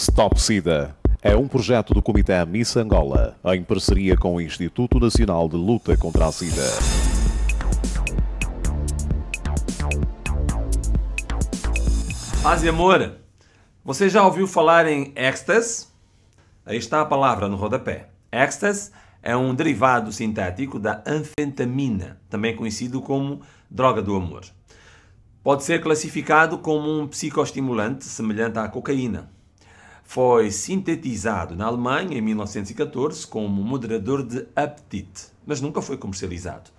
Stop SIDA é um projeto do Comitê Miss Angola, em parceria com o Instituto Nacional de Luta contra a SIDA. Paz e amor, você já ouviu falar em ecstasy? Aí está a palavra no rodapé. Ecstasy é um derivado sintético da anfetamina, também conhecido como droga do amor. Pode ser classificado como um psicoestimulante semelhante à cocaína. Foi sintetizado na Alemanha em 1914 como moderador de apetite, mas nunca foi comercializado.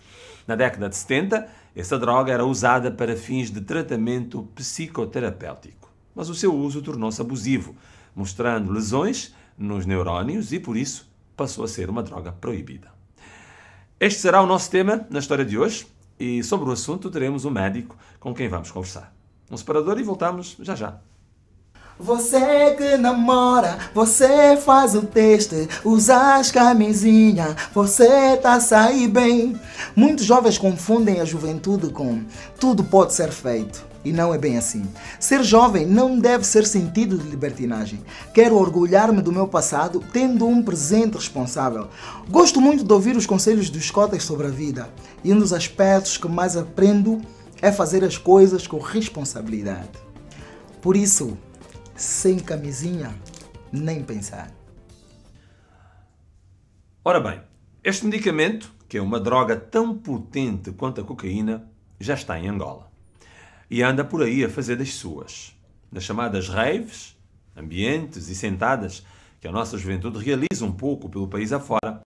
Na década de 70, essa droga era usada para fins de tratamento psicoterapêutico, mas o seu uso tornou-se abusivo, mostrando lesões nos neurónios e, por isso, passou a ser uma droga proibida. Este será o nosso tema na história de hoje e sobre o assunto teremos um médico com quem vamos conversar. Um separador e voltamos já já. Você que namora, você faz o teste, usa as camisinha, você tá a sair bem. Muitos jovens confundem a juventude com tudo pode ser feito. E não é bem assim. Ser jovem não deve ser sentido de libertinagem. Quero orgulhar-me do meu passado, tendo um presente responsável. Gosto muito de ouvir os conselhos dos cotas sobre a vida. E um dos aspectos que mais aprendo é fazer as coisas com responsabilidade. Por isso, sem camisinha, nem pensar. Ora bem, este medicamento, que é uma droga tão potente quanto a cocaína, já está em Angola. E anda por aí a fazer das suas. Nas chamadas raves, ambientes e sentadas que a nossa juventude realiza um pouco pelo país afora,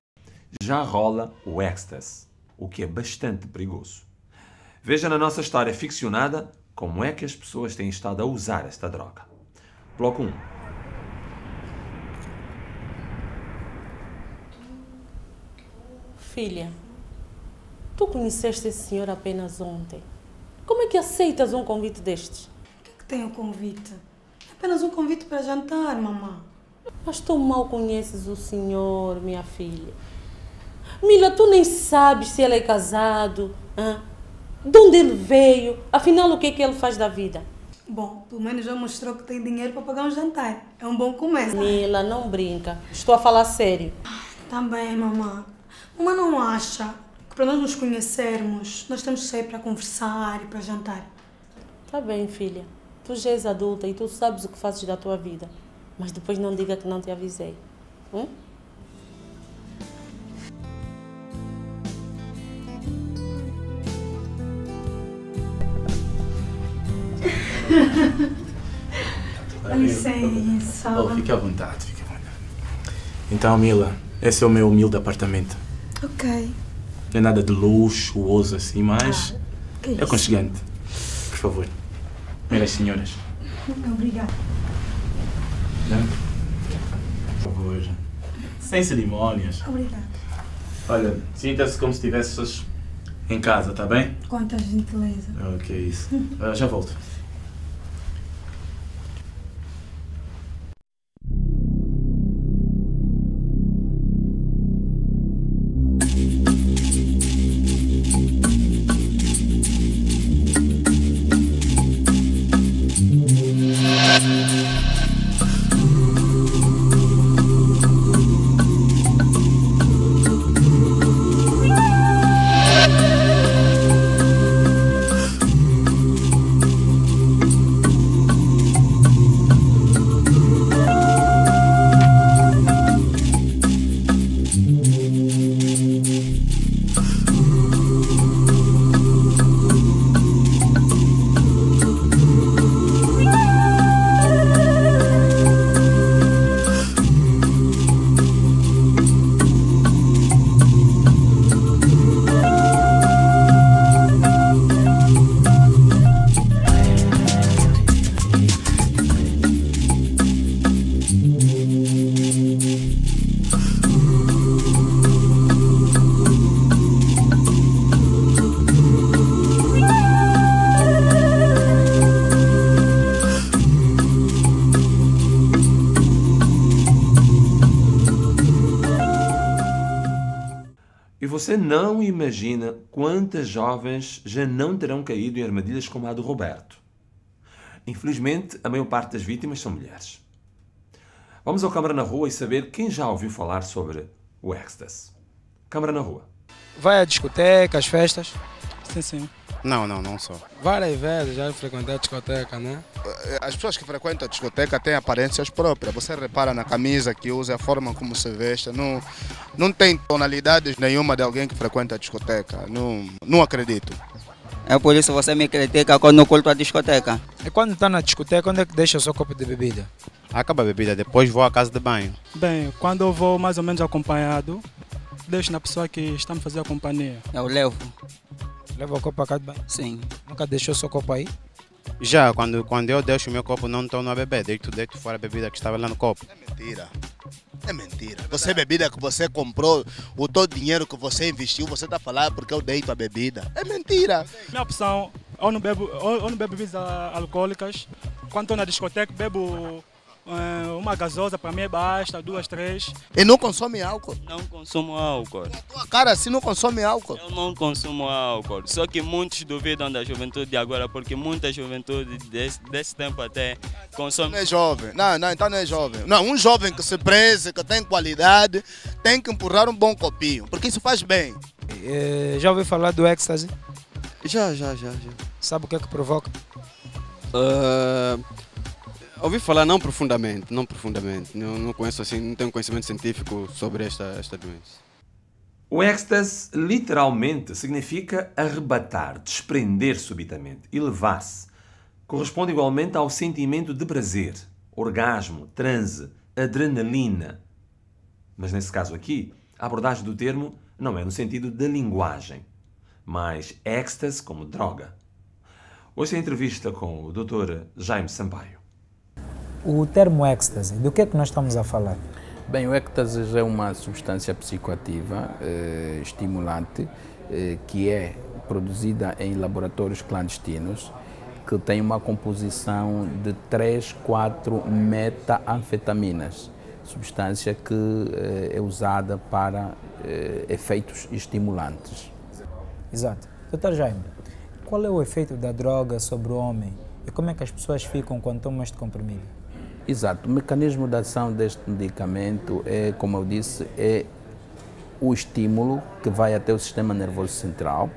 já rola o ecstasy, o que é bastante perigoso. Veja na nossa história ficcionada como é que as pessoas têm estado a usar esta droga. Bloco 1. Filha, tu conheceste esse senhor apenas ontem. Como é que aceitas um convite destes? O que é que tem o convite? É apenas um convite para jantar, mamã. Mas tu mal conheces o senhor, minha filha. Mila, tu nem sabes se ele é casado, hein? De onde ele veio, afinal o que é que ele faz da vida? Bom, pelo menos já mostrou que tem dinheiro para pagar um jantar. É um bom começo. Mila, não brinca. Estou a falar sério. Também, mamã. Mamã não acha que para nós nos conhecermos, nós temos que sair para conversar e para jantar? Tá bem, filha. Tu já és adulta e tu sabes o que fazes da tua vida. Mas depois não diga que não te avisei. Dá licença. Oh, fique à vontade, fique à vontade. Então, Mila, esse é o meu humilde apartamento. Ok. Não é nada de luxuoso assim, mas Que é aconchegante. Por favor, minhas senhoras. Obrigada. Não? Por favor. Sem cerimónias. Obrigada. Olha, sinta-se como se estivesse em casa, tá bem? Quanta gentileza. Ok, isso. Já volto. Você não imagina quantas jovens já não terão caído em armadilhas como a do Roberto. Infelizmente, a maior parte das vítimas são mulheres. Vamos ao Câmara na Rua e saber quem já ouviu falar sobre o ecstasy. Câmara na Rua. Vai a discotecas, festas? Sim, sim. Não só. Várias vezes já frequentei a discoteca, né? As pessoas que frequentam a discoteca têm aparências próprias. Você repara na camisa que usa, a forma como se veste. Não tem tonalidades nenhuma de alguém que frequenta a discoteca. Não acredito. É por isso que você me critica quando eu culto a discoteca. E quando está na discoteca, onde é que deixa o seu copo de bebida? Acaba a bebida, depois vou à casa de banho. Bem, quando eu vou mais ou menos acompanhado, deixo na pessoa que está me fazendo a companhia. Eu levo. Leva o copo à casa de banho? Sim. Nunca deixou o seu copo aí? Já, quando eu deixo o meu copo, não estou a beber. Deito fora a bebida que estava lá no copo. É mentira. É mentira. Você, bebida que você comprou, o todo dinheiro que você investiu, você está falando porque eu deito a bebida. É mentira. Minha opção, ou não bebo bebidas alcoólicas. Quando estou na discoteca, bebo uma gasosa, para mim basta, 2, 3. E não consome álcool? Não consumo álcool. Na tua cara assim não consome álcool? Eu não consumo álcool. Só que muitos duvidam da juventude de agora, porque muita juventude desse tempo até consome. Não é jovem. Então não é jovem. Não, um jovem que se preze, que tem qualidade, tem que empurrar um bom copinho, porque isso faz bem. Já ouviu falar do ecstasy? Já. Sabe o que é que provoca? Ouvi falar não profundamente. Não conheço assim, não tenho conhecimento científico sobre esta doença. O ecstasy literalmente significa arrebatar, desprender subitamente, elevar-se. Corresponde igualmente ao sentimento de prazer, orgasmo, transe, adrenalina. Mas nesse caso aqui, a abordagem do termo não é no sentido da linguagem, mas ecstasy como droga. Hoje a entrevista com o Dr. Jaime Sampaio. O termo ecstasy, do que é que nós estamos a falar? Bem, o ecstasy é uma substância psicoativa estimulante que é produzida em laboratórios clandestinos, que tem uma composição de 3, 4 metanfetaminas, substância que é usada para efeitos estimulantes. Exato. Dr. Jaime, qual é o efeito da droga sobre o homem e como é que as pessoas ficam quando tomam este comprimido? Exato. O mecanismo de ação deste medicamento é, como eu disse, é o estímulo que vai até o sistema nervoso central,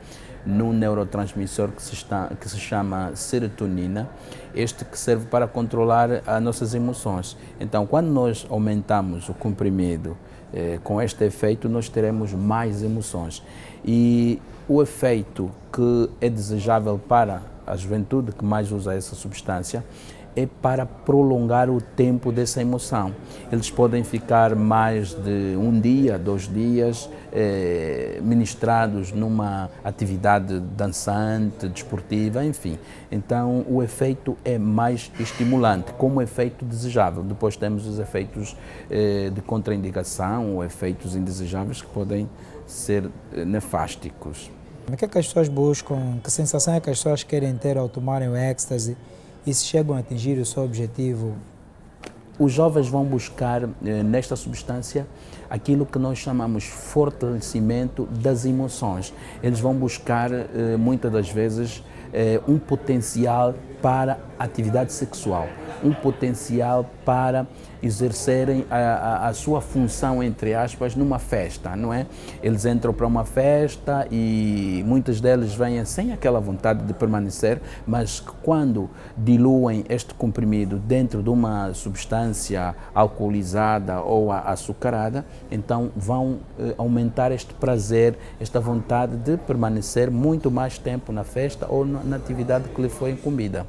num neurotransmissor que se chama serotonina, este que serve para controlar as nossas emoções. Então, quando nós aumentamos o comprimido com este efeito, nós teremos mais emoções. E o efeito que é desejável para a juventude que mais usa essa substância é para prolongar o tempo dessa emoção. Eles podem ficar mais de 1 dia, 2 dias, ministrados numa atividade dançante, desportiva, enfim. Então, o efeito é mais estimulante, como efeito desejável. Depois temos os efeitos de contraindicação ou efeitos indesejáveis que podem ser nefásticos. O que é que as pessoas buscam? Que sensação é que as pessoas querem ter ao tomarem o ecstasy? E se chegam a atingir o seu objetivo? Os jovens vão buscar nesta substância aquilo que nós chamamos fortalecimento das emoções. Eles vão buscar, muitas das vezes, um potencial para atividade sexual, um potencial para exercerem a sua função, entre aspas, numa festa, não é? Eles entram para uma festa e muitas deles vêm sem aquela vontade de permanecer, mas quando diluem este comprimido dentro de uma substância alcoolizada ou açucarada, então vão aumentar este prazer, esta vontade de permanecer muito mais tempo na festa ou na atividade que lhe foi incumbida.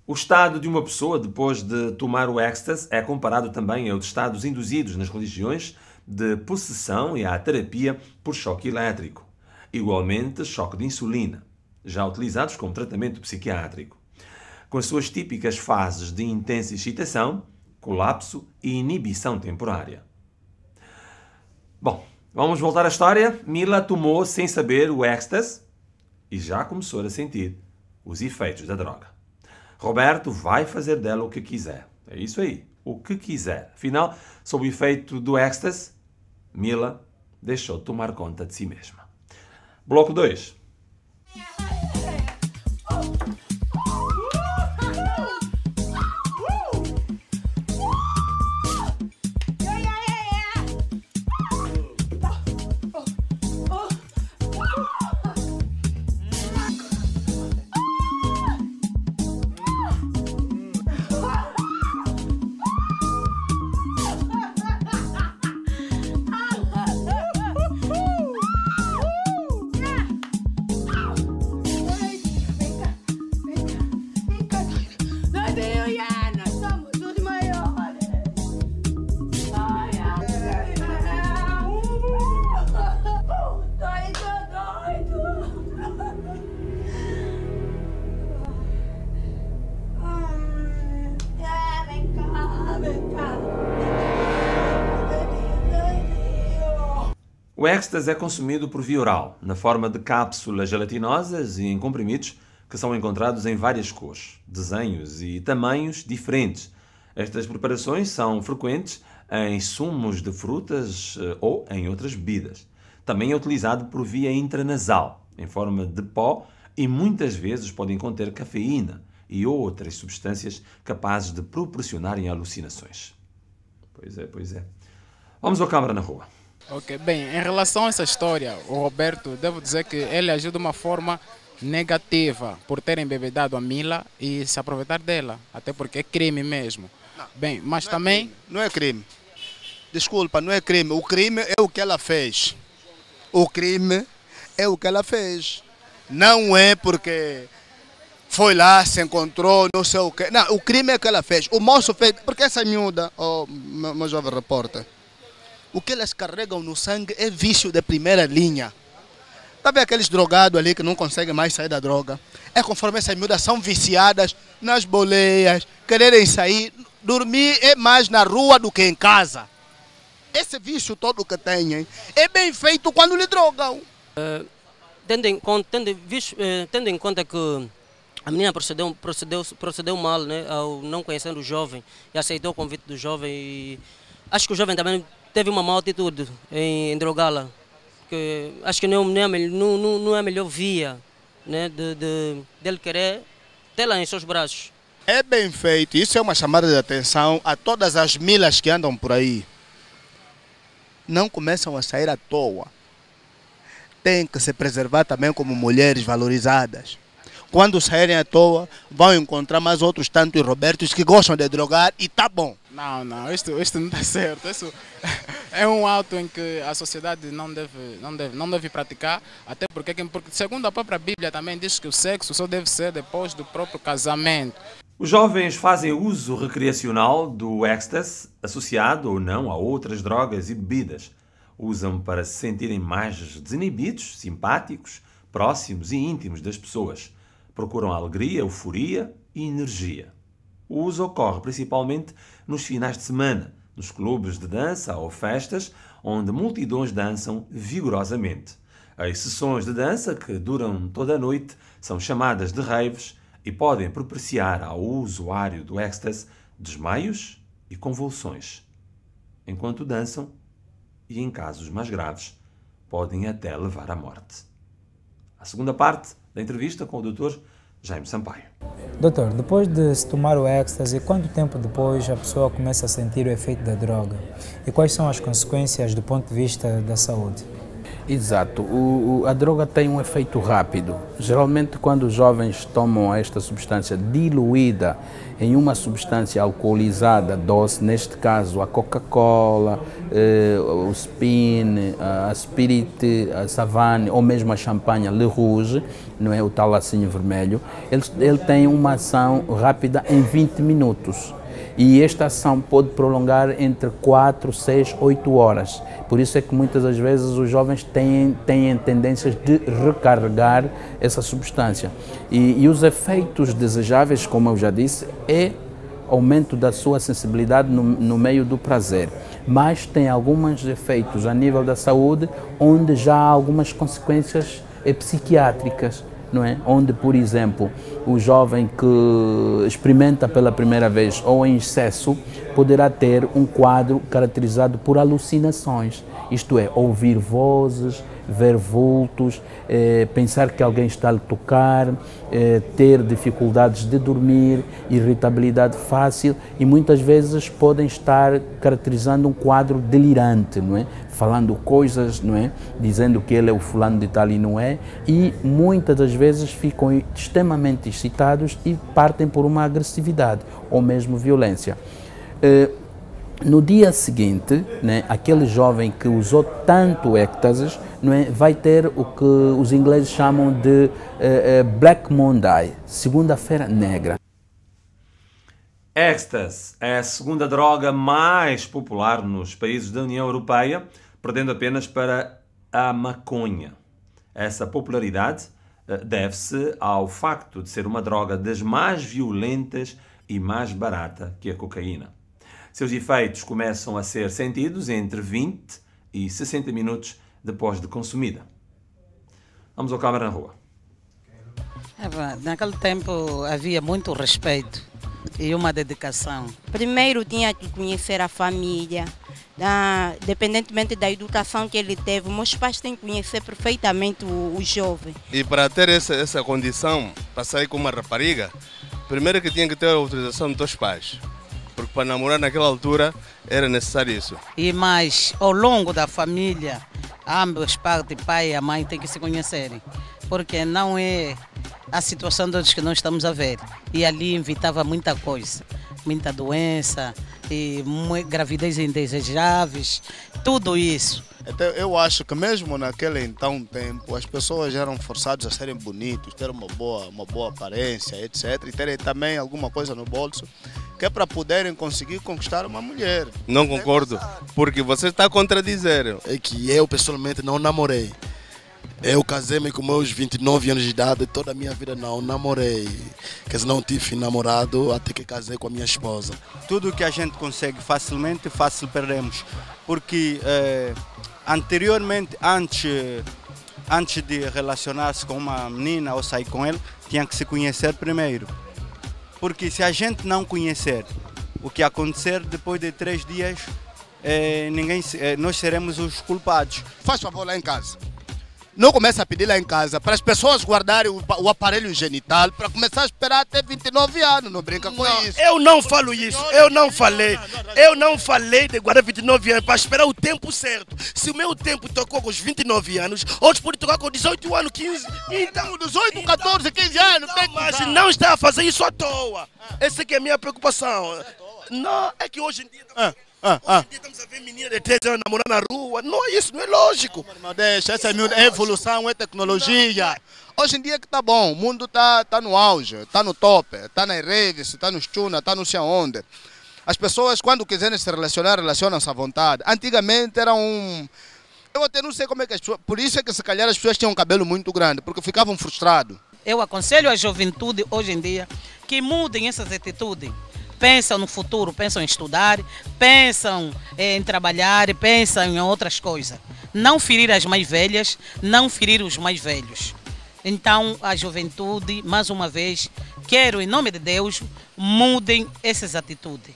O estado de uma pessoa depois de tomar o ecstasy é comparado também aos estados induzidos nas religiões de possessão e à terapia por choque elétrico. Igualmente, choque de insulina, já utilizados como tratamento psiquiátrico. Com as suas típicas fases de intensa excitação, colapso e inibição temporária. Bom, vamos voltar à história. Mila tomou sem saber o ecstasy e já começou a sentir os efeitos da droga. Roberto vai fazer dela o que quiser. É isso aí, o que quiser. Afinal, sob o efeito do ecstasy, Mila deixou de tomar conta de si mesma. Bloco 2. O êxtase é consumido por via oral, na forma de cápsulas gelatinosas e em comprimidos que são encontrados em várias cores, desenhos e tamanhos diferentes. Estas preparações são frequentes em sumos de frutas ou em outras bebidas. Também é utilizado por via intranasal, em forma de pó, e muitas vezes podem conter cafeína e outras substâncias capazes de proporcionarem alucinações. Pois é. Vamos ao Câmara na Rua. Ok, bem, em relação a essa história, o Roberto, devo dizer que ele agiu de uma forma negativa por ter embebedado a Mila e se aproveitar dela, até porque é crime mesmo. Não, bem, mas não também... É crime, não é crime. Desculpa, não é crime. O crime é o que ela fez. O crime é o que ela fez. Não é porque foi lá, se encontrou, não sei o quê. Não, o crime é o que ela fez. O moço fez... Porque essa miúda, meu jovem repórter, o que elas carregam no sangue é vício de primeira linha. Tá vendo aqueles drogados ali que não conseguem mais sair da droga? É conforme essas miúdas são viciadas nas boleias, quererem sair. Dormir é mais na rua do que em casa. Esse vício todo que têm é bem feito quando lhe drogam. Tendo em conta que a menina procedeu mal, né, ao não conhecer o jovem e aceitou o convite do jovem. E acho que o jovem também teve uma má atitude em drogá-la. Acho que não é a melhor via, né, dele querer tê-la em seus braços. É bem feito. Isso é uma chamada de atenção a todas as milas que andam por aí. Não começam a sair à toa. Tem que se preservar também como mulheres valorizadas. Quando saírem à toa, vão encontrar mais outros tantos Robertos que gostam de drogar e tá bom. Não, isto não está certo. Isso é um ato em que a sociedade não deve praticar, até porque segundo a própria Bíblia também diz que o sexo só deve ser depois do próprio casamento. Os jovens fazem uso recreacional do êxtase, associado ou não a outras drogas e bebidas. Usam para se sentirem mais desinibidos, simpáticos, próximos e íntimos das pessoas. Procuram alegria, euforia e energia. O uso ocorre principalmente nos finais de semana, nos clubes de dança ou festas, onde multidões dançam vigorosamente. As sessões de dança, que duram toda a noite, são chamadas de raves e podem propiciar ao usuário do êxtase desmaios e convulsões. Enquanto dançam, e em casos mais graves, podem até levar à morte. A segunda parte da entrevista com o Dr. Jaime Sampaio. Doutor, depois de se tomar o êxtase, quanto tempo depois a pessoa começa a sentir o efeito da droga? E quais são as consequências do ponto de vista da saúde? Exato. A droga tem um efeito rápido. Geralmente, quando os jovens tomam esta substância diluída em uma substância alcoolizada doce, neste caso a Coca-Cola, o Spin, a Spirit, a Savane ou mesmo a champanhe Le Rouge, não é, o tal lacinho vermelho, ele tem uma ação rápida em 20 minutos. E esta ação pode prolongar entre 4, 6, 8 horas. Por isso é que muitas das vezes os jovens têm tendências de recarregar essa substância. E os efeitos desejáveis, como eu já disse, é aumento da sua sensibilidade no meio do prazer. Mas tem alguns efeitos a nível da saúde, onde já há algumas consequências psiquiátricas. Não é? Onde, por exemplo, o jovem que experimenta pela primeira vez ou em excesso poderá ter um quadro caracterizado por alucinações, isto é, ouvir vozes, ver vultos, pensar que alguém está a lhe tocar, ter dificuldades de dormir, irritabilidade fácil e muitas vezes podem estar caracterizando um quadro delirante, não é? Falando coisas, não é? Dizendo que ele é o fulano de tal e não é, e muitas das vezes ficam extremamente excitados e partem por uma agressividade ou mesmo violência. No dia seguinte, né, aquele jovem que usou tanto êxtase, não é, vai ter o que os ingleses chamam de Black Monday, segunda-feira negra. Êxtase é a segunda droga mais popular nos países da União Europeia, perdendo apenas para a maconha. Essa popularidade deve-se ao facto de ser uma droga das mais violentas e mais barata que a cocaína. Seus efeitos começam a ser sentidos entre 20 e 60 minutos depois de consumida. Vamos ao Câmara na Rua. Naquele tempo havia muito respeito e uma dedicação. Primeiro tinha que conhecer a família, independentemente da educação que ele teve. Meus pais têm que conhecer perfeitamente o jovem. E para ter essa condição, para sair com uma rapariga, primeiro que tinha que ter a autorização dos teus pais. Porque para namorar naquela altura era necessário isso. E mais, ao longo da família, ambas partes, o pai e a mãe, têm que se conhecerem. Porque não é a situação de hoje que nós estamos a ver. E ali evitava muita coisa, muita doença, e gravidez indesejáveis, tudo isso. Então, eu acho que mesmo naquele então tempo, as pessoas eram forçadas a serem bonitos, ter uma boa aparência, etc. E terem também alguma coisa no bolso, que é para poderem conseguir conquistar uma mulher. Não concordo, porque você está a contradizer. É que eu pessoalmente não namorei. Eu casei-me com meus 29 anos de idade, toda a minha vida não namorei. Quer dizer, não tive namorado até que casei com a minha esposa. Tudo que a gente consegue facilmente, fácil perdemos. Porque anteriormente, antes de relacionar-se com uma menina ou sair com ela, tinha que se conhecer primeiro. Porque se a gente não conhecer o que acontecer depois de 3 dias, nós seremos os culpados. Faz favor lá em casa. Não começa a pedir lá em casa para as pessoas guardarem o aparelho genital para começar a esperar até 29 anos. Não brinca com isso. Eu não falo isso. Eu não falei. Eu não falei de guardar 29 anos para esperar o tempo certo. Se o meu tempo tocou com os 29 anos, outros podem tocar com 18 anos, 15. Então, 18, 14, 15 anos. Não, mas não está a fazer isso à toa. Essa que é a minha preocupação. Não, é que hoje em dia... Hoje em dia estamos a ver meninas de 13 anos namorando na rua. Não é isso, não é lógico. Não deixa, essa é evolução, é tecnologia. Hoje em dia que tá bom, o mundo tá no auge, tá no top, tá nas redes, tá nos tuna, tá não sei aonde. As pessoas, quando quiserem se relacionar, relacionam-se à vontade. Antigamente era eu até não sei como é que as pessoas... Por isso é que se calhar as pessoas tinham um cabelo muito grande, porque ficavam frustrados. Eu aconselho a juventude hoje em dia que mudem essas atitudes. Pensam no futuro, pensam em estudar, pensam em trabalhar, pensam em outras coisas. Não ferir as mais velhas, não ferir os mais velhos. Então, a juventude, mais uma vez, quero, em nome de Deus, mudem essas atitudes.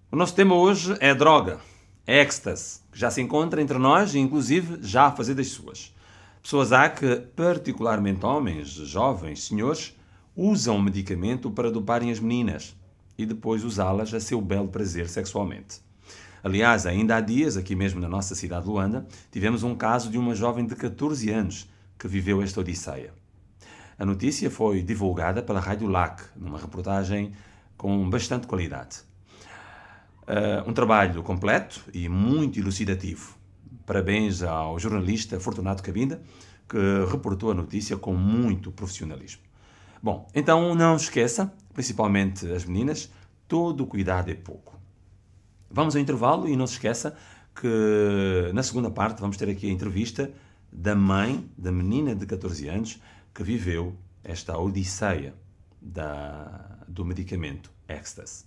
O nosso tema hoje é droga, é êxtase, que já se encontra entre nós e, inclusive, já a fazer das suas. Pessoas há que, particularmente homens, jovens, senhores, usam o medicamento para doparem as meninas e depois usá-las a seu belo prazer sexualmente. Aliás, ainda há dias, aqui mesmo na nossa cidade de Luanda, tivemos um caso de uma jovem de 14 anos que viveu esta odisseia. A notícia foi divulgada pela Rádio LAC, numa reportagem com bastante qualidade. Um trabalho completo e muito elucidativo. Parabéns ao jornalista Fortunato Cabinda, que reportou a notícia com muito profissionalismo. Bom, então não esqueça, principalmente as meninas, todo o cuidado é pouco. Vamos ao intervalo e não se esqueça que na segunda parte vamos ter aqui a entrevista da mãe da menina de 14 anos que viveu esta odisseia do medicamento êxtase.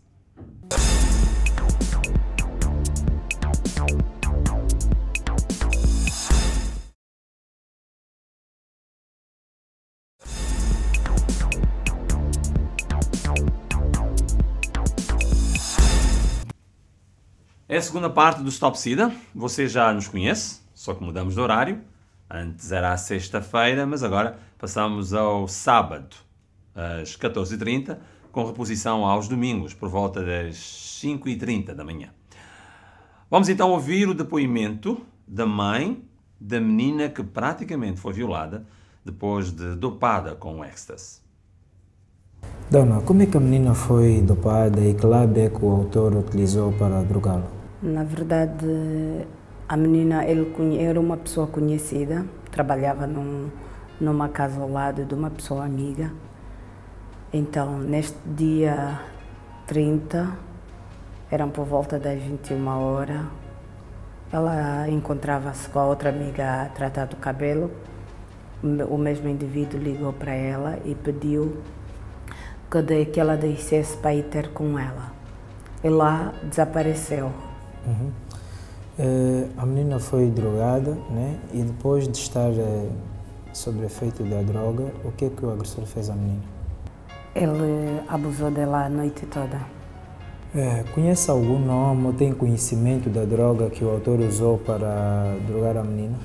É a segunda parte do Stop Sida. Você já nos conhece, só que mudamos de horário. Antes era a sexta-feira, mas agora passamos ao sábado, às 14h30, com reposição aos domingos, por volta das 5h30 da manhã. Vamos então ouvir o depoimento da mãe da menina que praticamente foi violada depois de dopada com o êxtase. Dona, como é que a menina foi dopada e que lado é que o autor utilizou para drogá-la? Na verdade, a menina era uma pessoa conhecida, trabalhava numa casa ao lado de uma pessoa amiga. Então, neste dia 30, eram por volta das 21 horas, ela encontrava-se com a outra amiga a tratar do cabelo. O mesmo indivíduo ligou para ela e pediu que ela descesse para ir ter com ela. E lá desapareceu. Uhum. A menina foi drogada, né? E depois de estar sob efeito da droga, o que é que o agressor fez à menina? Ele abusou dela a noite toda. Conhece algum nome ou tem conhecimento da droga que o autor usou para drogar a menina?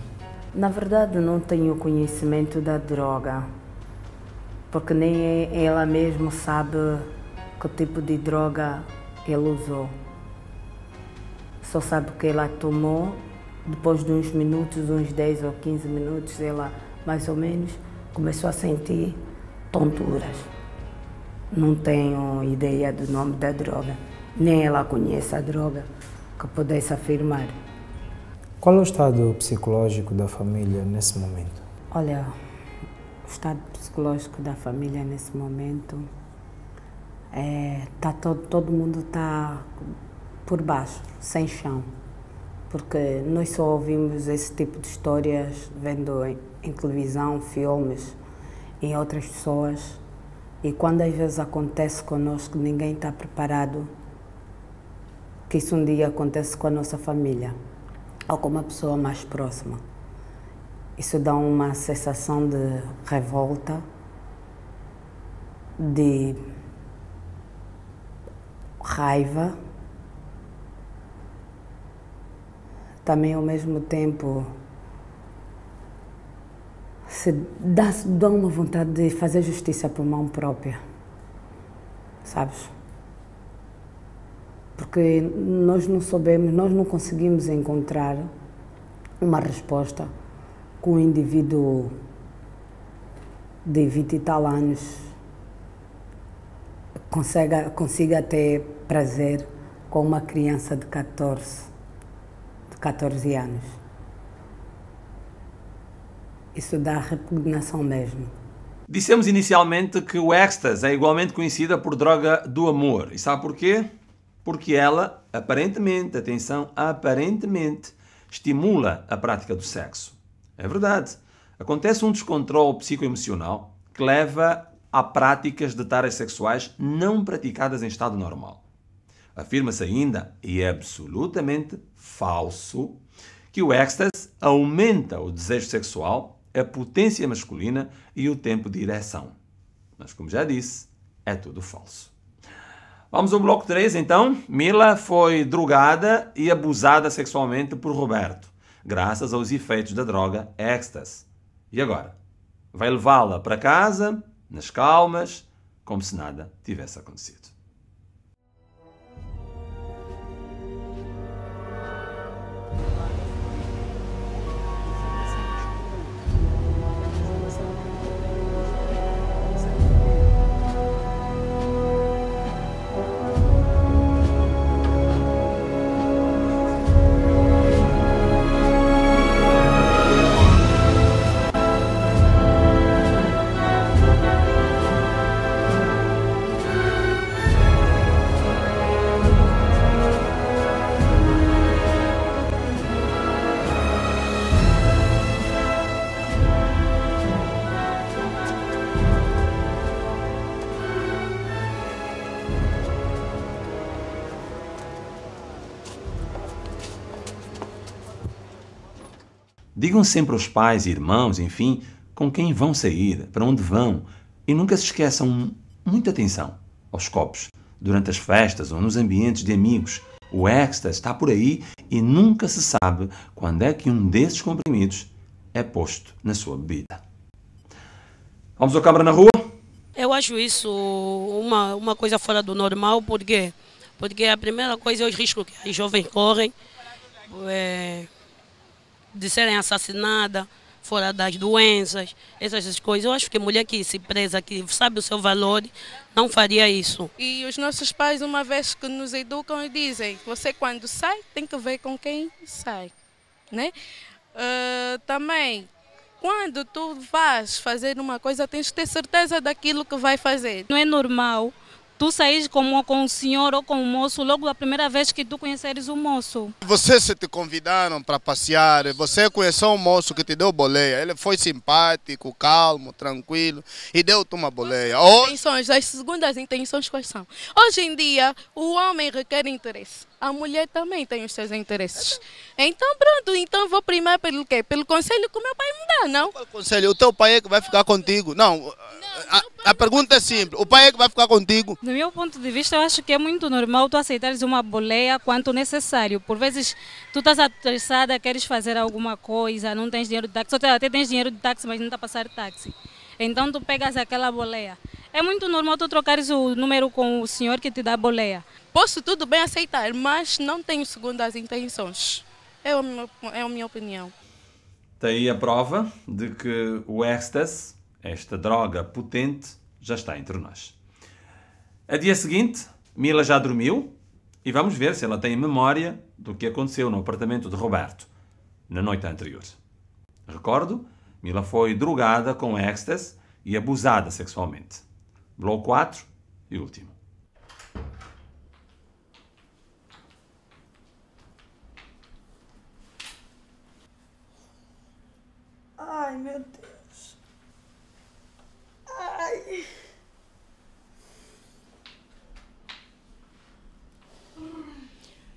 Na verdade, não tenho conhecimento da droga, porque nem ela mesma sabe que tipo de droga ele usou. Só sabe que ela tomou, depois de uns minutos, uns 10 ou 15 minutos, ela mais ou menos começou a sentir tonturas. Não tenho ideia do nome da droga, nem ela conhece a droga que pudesse afirmar. Qual é o estado psicológico da família nesse momento? Olha, o estado psicológico da família nesse momento todo mundo está por baixo, sem chão, porque nós só ouvimos esse tipo de histórias vendo em televisão, filmes, em outras pessoas, e quando às vezes acontece conosco, ninguém está preparado que isso um dia acontece com a nossa família ou com uma pessoa mais próxima. Isso dá uma sensação de revolta, de raiva, também ao mesmo tempo dá uma vontade de fazer justiça por mão própria, sabes? Porque nós não soubemos, nós não conseguimos encontrar uma resposta com um indivíduo de 20 e tal anos consiga ter prazer com uma criança de 14 anos. Isso dá repugnação mesmo. Dissemos inicialmente que o êxtase é igualmente conhecida por droga do amor. E sabe porquê? Porque ela, aparentemente, atenção, aparentemente, estimula a prática do sexo. É verdade. Acontece um descontrole psicoemocional que leva a práticas de taras sexuais não praticadas em estado normal. Afirma-se ainda, e é absolutamente falso, que o êxtase aumenta o desejo sexual, a potência masculina e o tempo de ereção. Mas, como já disse, é tudo falso. Vamos ao bloco 3, então. Mila foi drogada e abusada sexualmente por Roberto, graças aos efeitos da droga êxtase. E agora? Vai levá-la para casa, nas calmas, como se nada tivesse acontecido. Digam sempre aos pais e irmãos, enfim, com quem vão sair, para onde vão, e nunca se esqueçam, muita atenção, aos copos, durante as festas ou nos ambientes de amigos. O êxtase está por aí e nunca se sabe quando é que um desses comprimidos é posto na sua bebida. Vamos ao câmara na rua? Eu acho isso uma coisa fora do normal, porque a primeira coisa é os riscos que os jovens correm, de serem assassinadas, fora das doenças, essas coisas. Eu acho que a mulher que se preza, que sabe o seu valor, não faria isso. E os nossos pais, uma vez que nos educam, dizem, você quando sai, tem que ver com quem sai, né? Também, quando tu vais fazer uma coisa, tens que ter certeza daquilo que vai fazer. Não é normal tu saís com um senhor ou com um moço logo a primeira vez que tu conheceres o moço. Você se te convidaram para passear, você conheceu um moço que te deu boleia, ele foi simpático, calmo, tranquilo e deu-te uma boleia. As segundas intenções quais são? Hoje em dia, o homem requer interesse. A mulher também tem os seus interesses. Então pronto, então vou primar pelo quê? Pelo conselho que o meu pai me dá, não? Qual conselho? O teu pai é que vai ficar contigo. Não, a pergunta é simples, o pai é que vai ficar contigo? Do meu ponto de vista, eu acho que é muito normal tu aceitares uma boleia quanto necessário. Por vezes, tu estás apressada, queres fazer alguma coisa, não tens dinheiro de táxi, ou até tens dinheiro de táxi, mas não está a passar táxi. Então tu pegas aquela boleia. É muito normal tu trocares o número com o senhor que te dá a boleia. Posso tudo bem aceitar, mas não tenho segundas intenções. É a minha opinião. Tem aí a prova de que o ecstasy, esta droga potente, já está entre nós. A dia seguinte, Mila já dormiu e vamos ver se ela tem memória do que aconteceu no apartamento de Roberto na noite anterior. Recordo, Mila foi drogada com ecstasy e abusada sexualmente. Bloco 4 e último. Ai, meu Deus. Ai.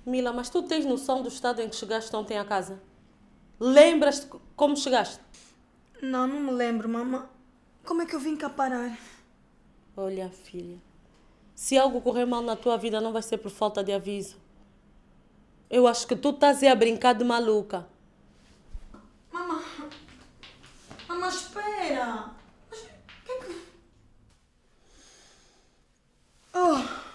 Mila, mas tu tens noção do estado em que chegaste ontem à casa? Lembras-te como chegaste? Não me lembro, mamãe. Como é que eu vim cá parar? Olha, filha, se algo correr mal na tua vida não vai ser por falta de aviso. Eu acho que tu estás aí a brincar de maluca. Mamãe, espera. Mas, que é que... Oh.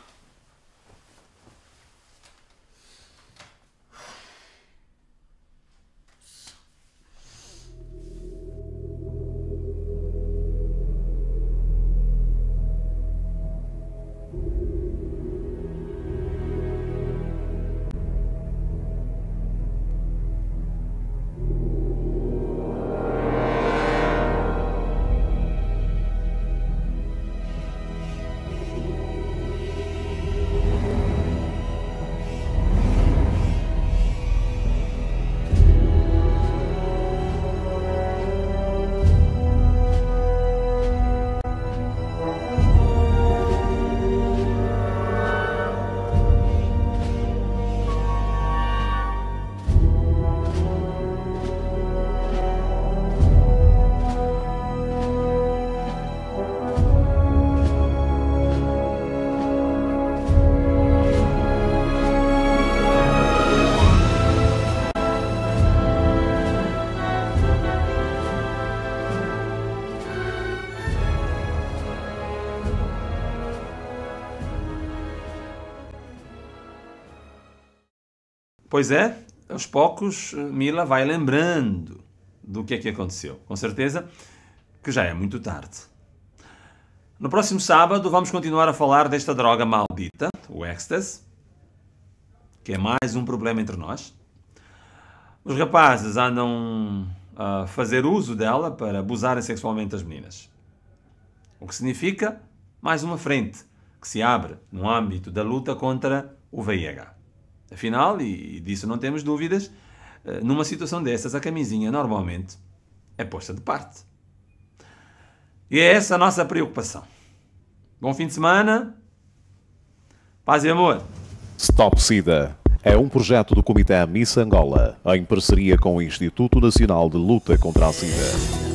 Pois é, aos poucos Mila vai lembrando do que é que aconteceu. Com certeza que já é muito tarde. No próximo sábado vamos continuar a falar desta droga maldita, o ecstasy, que é mais um problema entre nós. Os rapazes andam a fazer uso dela para abusarem sexualmente das meninas. O que significa mais uma frente que se abre no âmbito da luta contra o VIH. Afinal, e disso não temos dúvidas, numa situação dessas, a camisinha normalmente é posta de parte. E é essa a nossa preocupação. Bom fim de semana, paz e amor. Stop SIDA é um projeto do Comitê Miss Angola, em parceria com o Instituto Nacional de Luta contra a SIDA.